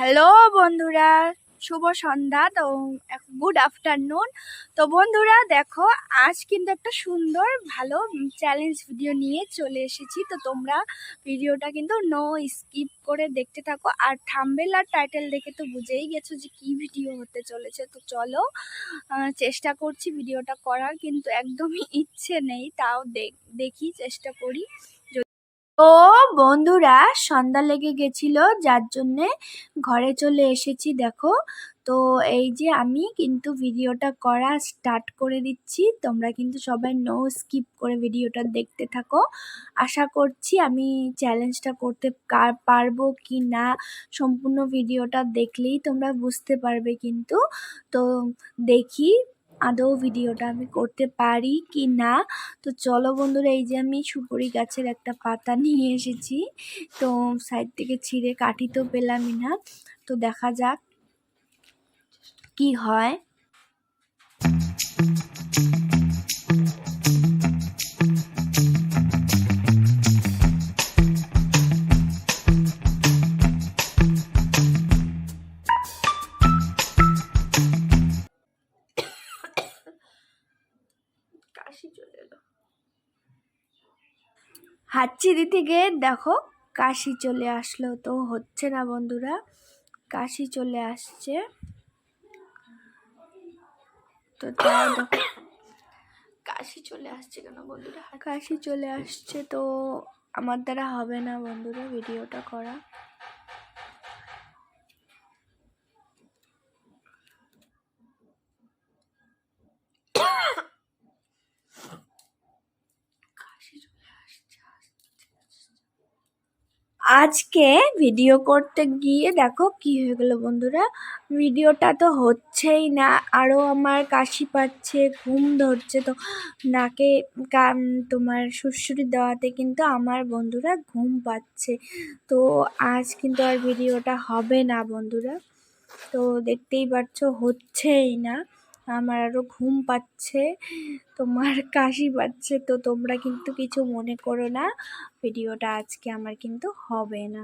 Hello বন্ধুরা, শুভ সন্ধ্যা। তো good afternoon. তো বন্ধুরা দেখো, আজ কিন্তু একটা সুন্দর ভালো চ্যালেঞ্জ ভিডিও নিয়ে চলে এসেছি। তো তোমরা ভিডিওটা কিন্তু নো স্কিপ করে দেখতে থাকো। আর থাম্বনেল আর টাইটেল দেখে তো বুঝেই গেছো যে কি ভিডিও হতে চলেছে। তো চলো, চেষ্টা করছি ভিডিওটা করার, কিন্তু একদমই ইচ্ছে নেই, তাও দেখি চেষ্টা করি। তো বন্ধুরা, সন্ধ্যা লেগে গেছিল, যার জন্যে ঘরে চলে এসেছি। দেখো, তো এই যে আমি কিন্তু ভিডিওটা করা স্টার্ট করে দিচ্ছি। তোমরা কিন্তু সবাই নো স্কিপ করে ভিডিওটা দেখতে থাকো। আশা করছি আমি চ্যালেঞ্জটা করতে পারবো কি না, সম্পূর্ণ ভিডিওটা দেখলেই তোমরা বুঝতে পারবে। কিন্তু তো দেখি আদৌ ভিডিওটা আমি করতে পারি কি না। তো চলো বন্ধুরা, এই যে আমি সুপুরি গাছের একটা পাতা নিয়ে এসেছি। তো সাইড থেকে ছিঁড়ে কাটি তো পেলামই না। তো দেখা যাক কি হয়। কাশি চলে এলো, হাঁচি দিতে গিয়ে দেখো কাশি চলে আসলো। তো হচ্ছে না বন্ধুরা, কাশি চলে আসছে। তো তাই দেখো, কাশি চলে আসছে কেন বন্ধুরা? কাশি চলে আসছে। তো আমার দ্বারা হবে না বন্ধুরা ভিডিওটা করা। আজকে ভিডিও করতে গিয়ে দেখো কি হয়ে গেল বন্ধুরা, ভিডিওটা তো হচ্ছেই না। আরও আমার কাশি পাচ্ছে, ঘুম ধরছে। তো নাকে তোমার সুড়সুড়ি দেওয়াতে কিন্তু আমার বন্ধুরা ঘুম পাচ্ছে। তো আজ কিন্তু আর ভিডিওটা হবে না বন্ধুরা। তো দেখতেই পাচ্ছ হচ্ছেই না, আমার আরও ঘুম পাচ্ছে, তোমার কাশি পাচ্ছে। তো তোমরা কিন্তু কিছু মনে করো না, ভিডিওটা আজকে আমার কিন্তু হবে না।